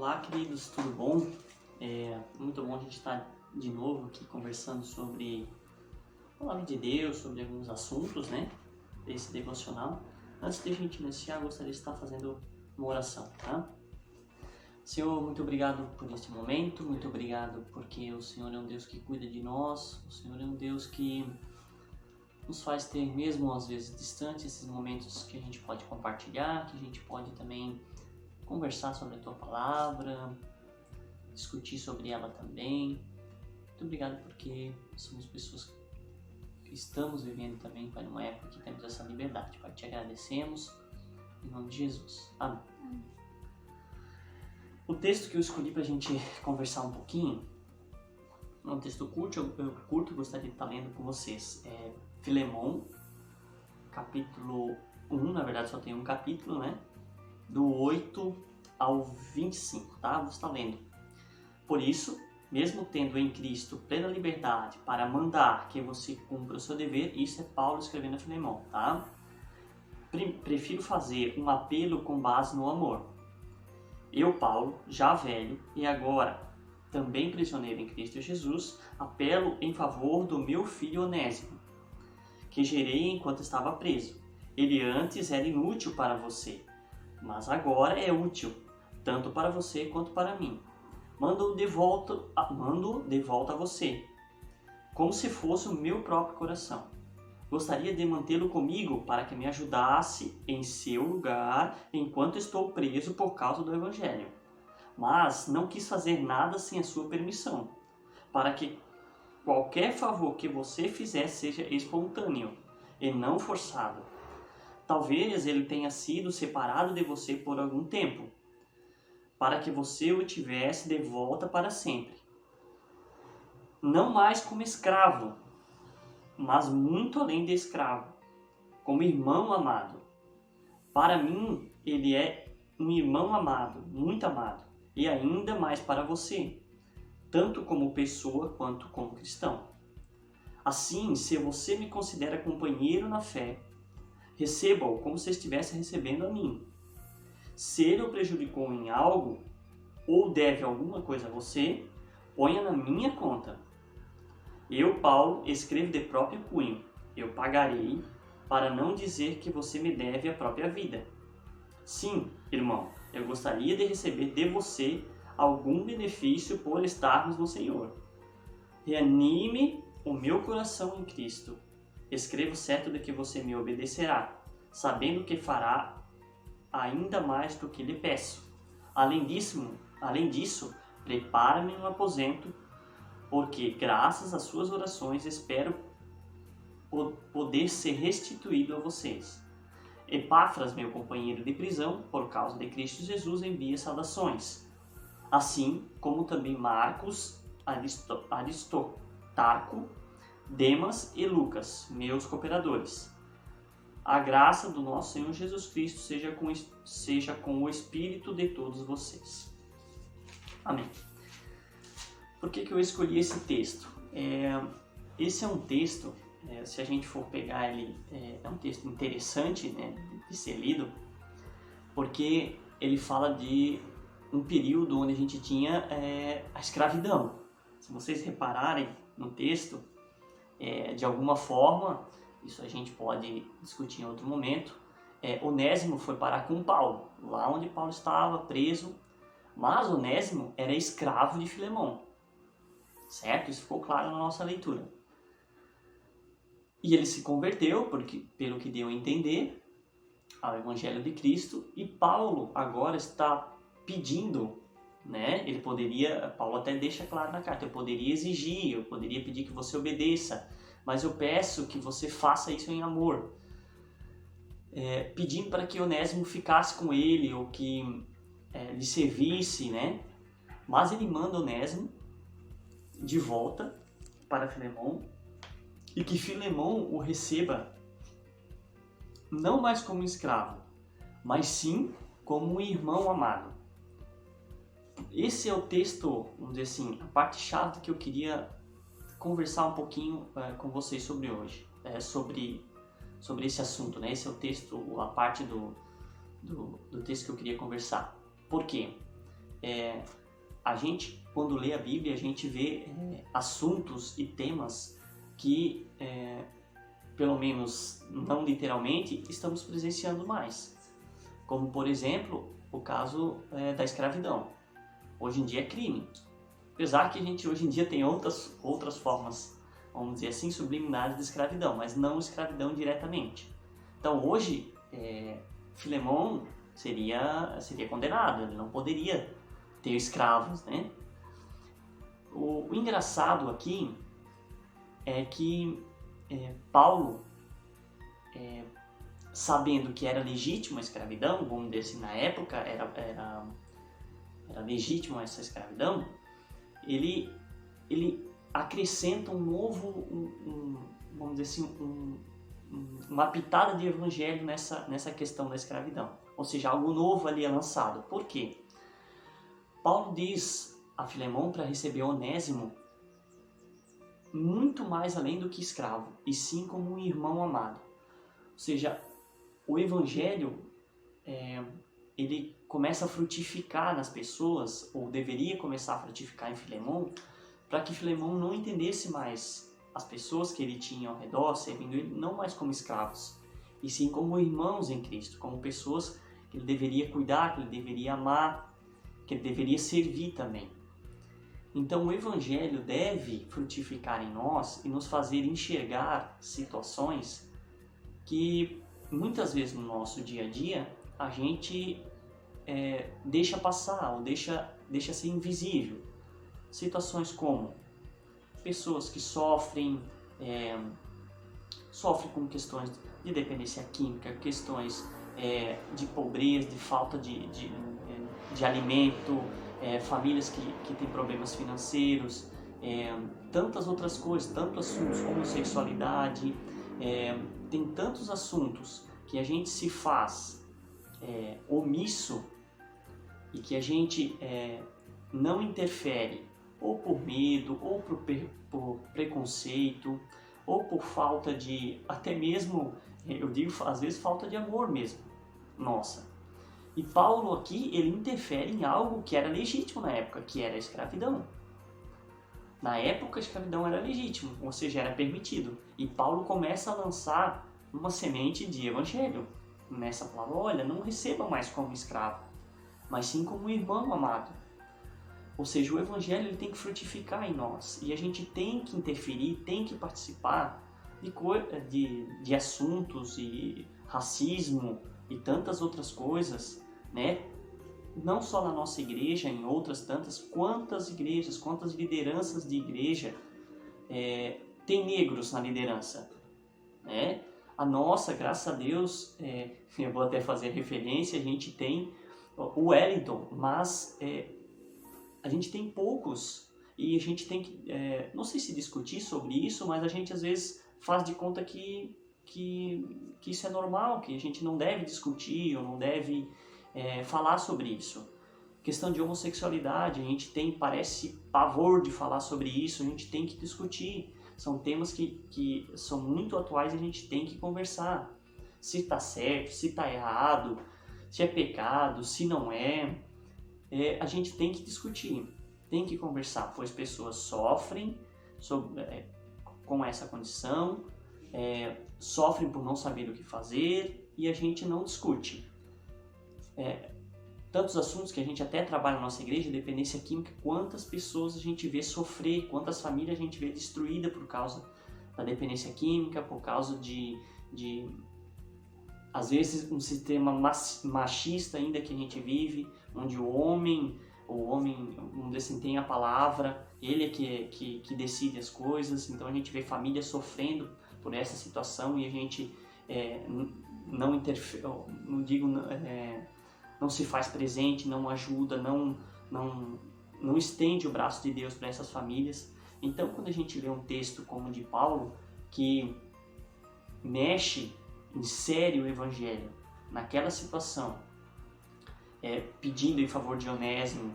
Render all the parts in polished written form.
Olá, queridos, tudo bom? Muito bom a gente estar de novo aqui conversando sobre a Palavra de Deus, sobre alguns assuntos, né, desse devocional. Antes de a gente iniciar, eu gostaria de estar fazendo uma oração, tá? Senhor, muito obrigado por este momento, muito obrigado porque o Senhor é um Deus que cuida de nós, o Senhor é um Deus que nos faz ter, mesmo às vezes distante, esses momentos que a gente pode compartilhar, que a gente pode também conversar sobre a Tua Palavra, discutir sobre ela também. Muito obrigado porque somos pessoas que estamos vivendo também, Pai, numa época que temos essa liberdade. Pai, te agradecemos, em nome de Jesus. Amém. O texto que eu escolhi para a gente conversar um pouquinho é um texto curto, eu gostaria de estar lendo com vocês. É Filemão, capítulo 1, na verdade só tem um capítulo, né? Do 8 ao 25, tá? Vou estar lendo. Por isso, mesmo tendo em Cristo plena liberdade para mandar que você cumpra o seu dever, isso é Paulo escrevendo a Filemão, tá? Prefiro fazer um apelo com base no amor. Eu, Paulo, já velho e agora também prisioneiro em Cristo Jesus, apelo em favor do meu filho Onésimo, que gerei enquanto estava preso. Ele antes era inútil para você, mas agora é útil, tanto para você quanto para mim. Mando-o de volta a você, como se fosse o meu próprio coração. Gostaria de mantê-lo comigo para que me ajudasse em seu lugar enquanto estou preso por causa do Evangelho. Mas não quis fazer nada sem a sua permissão, para que qualquer favor que você fizer seja espontâneo e não forçado. Talvez ele tenha sido separado de você por algum tempo, para que você o tivesse de volta para sempre. Não mais como escravo, mas muito além de escravo, como irmão amado. Para mim, ele é um irmão amado, muito amado, e ainda mais para você, tanto como pessoa quanto como cristão. Assim, se você me considera companheiro na fé, receba-o como se estivesse recebendo a mim. Se ele o prejudicou em algo, ou deve alguma coisa a você, ponha na minha conta. Eu, Paulo, escrevo de próprio punho. Eu pagarei, para não dizer que você me deve a própria vida. Sim, irmão, eu gostaria de receber de você algum benefício por estarmos no Senhor. Reanime o meu coração em Cristo. Escrevo certo de que você me obedecerá, sabendo que fará ainda mais do que lhe peço. Além disso, prepara-me um aposento, porque graças às suas orações espero poder ser restituído a vocês. Epáfras, meu companheiro de prisão, por causa de Cristo Jesus, envia saudações. Assim como também Marcos, Aristarco, Demas e Lucas, meus cooperadores. A graça do nosso Senhor Jesus Cristo seja com o espírito de todos vocês. Amém. Por que eu escolhi esse texto? Esse é um texto, se a gente for pegar ele, é um texto interessante, né, de ser lido, porque ele fala de um período onde a gente tinha a escravidão. Se vocês repararem no texto, de alguma forma, isso a gente pode discutir em outro momento, Onésimo foi parar com Paulo, lá onde Paulo estava preso, mas Onésimo era escravo de Filemão, certo? Isso ficou claro na nossa leitura. E ele se converteu, pelo que deu a entender, ao Evangelho de Cristo, e Paulo agora está pedindo, né? Paulo até deixa claro na carta, eu poderia exigir, eu poderia pedir que você obedeça, mas eu peço que você faça isso em amor. Pedindo para que Onésimo ficasse com ele, ou que lhe servisse, né? Mas ele manda Onésimo de volta para Filemão, e que Filemão o receba não mais como um escravo, mas sim como um irmão amado. Esse é o texto, vamos dizer assim, a parte chave que eu queria conversar um pouquinho com vocês sobre hoje, sobre esse assunto, né? Esse é o texto, a parte do texto que eu queria conversar. Por quê? a gente, quando lê a Bíblia, a gente vê assuntos e temas que, pelo menos não literalmente, estamos presenciando mais. Como, por exemplo, o caso da escravidão. Hoje em dia é crime. Apesar que a gente hoje em dia tem outras formas, vamos dizer assim, subliminares de escravidão, mas não escravidão diretamente. Então hoje, Filemão seria condenado, ele não poderia ter escravos, né? O engraçado aqui é que Paulo, sabendo que era legítima a escravidão, vamos dizer assim, na época era legítima essa escravidão, ele acrescenta vamos dizer assim, uma pitada de evangelho nessa questão da escravidão. Ou seja, algo novo ali é lançado. Por quê? Paulo diz a Filemão para receber Onésimo muito mais além do que escravo, e sim como um irmão amado. Ou seja, o evangelho, ele começa a frutificar nas pessoas, ou deveria começar a frutificar em Filemão, para que Filemão não entendesse mais as pessoas que ele tinha ao redor, servindo ele não mais como escravos, e sim como irmãos em Cristo, como pessoas que ele deveria cuidar, que ele deveria amar, que ele deveria servir também. Então o Evangelho deve frutificar em nós e nos fazer enxergar situações que muitas vezes no nosso dia a dia a gente deixa passar ou deixa ser invisível. Situações como pessoas que sofrem com questões de dependência química, questões de pobreza, de falta de alimento, famílias que têm problemas financeiros, tantas outras coisas, tantos assuntos, homossexualidade, tem tantos assuntos que a gente se faz omisso e que a gente não interfere, ou por medo, ou por preconceito, ou por falta de, até mesmo, eu digo às vezes falta de amor mesmo, nossa. E Paulo aqui, ele interfere em algo que era legítimo na época, que era a escravidão. Na época a escravidão era legítimo, ou seja, era permitido. E Paulo começa a lançar uma semente de evangelho nessa palavra: olha, não receba mais como escravo, mas sim como irmão amado. Ou seja, o evangelho ele tem que frutificar em nós, e a gente tem que interferir, tem que participar de assuntos e racismo e tantas outras coisas, né? Não só na nossa igreja, em outras tantas, quantas igrejas, quantas lideranças de igreja tem negros na liderança, né? A nossa, graças a Deus, eu vou até fazer referência, a gente tem o Wellington, mas a gente tem poucos, e a gente tem que, não sei se discutir sobre isso, mas a gente às vezes faz de conta que isso é normal, que a gente não deve discutir ou não deve falar sobre isso. Questão de homossexualidade, a gente parece pavor de falar sobre isso, a gente tem que discutir. São temas que são muito atuais e a gente tem que conversar. Se está certo, se está errado, se é pecado, se não a gente tem que discutir, tem que conversar, pois pessoas sofrem com essa condição, sofrem por não saber o que fazer e a gente não discute. Tantos assuntos que a gente até trabalha na nossa igreja, dependência química, quantas pessoas a gente vê sofrer, quantas famílias a gente vê destruída por causa da dependência química, por causa de às vezes um sistema machista ainda que a gente vive, onde o homem vamos dizer assim, tem a palavra, ele é que decide as coisas. Então a gente vê famílias sofrendo por essa situação e a gente não interfere, não se faz presente, não ajuda, não estende o braço de Deus para essas famílias. Então quando a gente lê um texto como o de Paulo, que mexe em sério o evangelho naquela situação, pedindo em favor de Onésimo,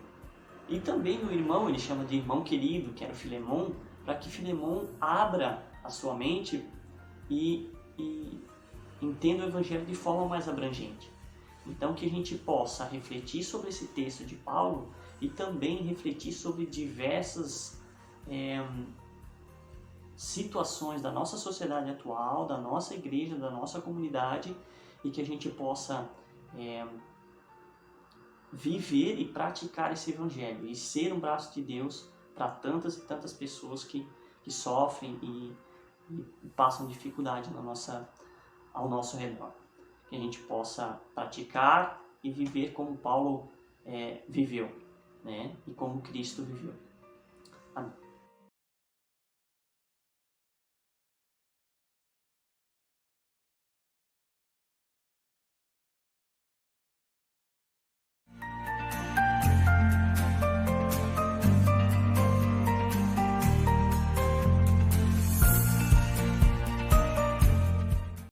e também o irmão, ele chama de irmão querido, que era o Filemão, para que Filemão abra a sua mente e entenda o evangelho de forma mais abrangente. Então que a gente possa refletir sobre esse texto de Paulo e também refletir sobre diversas situações da nossa sociedade atual, da nossa igreja, da nossa comunidade, e que a gente possa viver e praticar esse evangelho e ser um braço de Deus para tantas e tantas pessoas que sofrem e passam dificuldade ao nosso redor. Que a gente possa praticar e viver como Paulo viveu, né? E como Cristo viveu. Amém.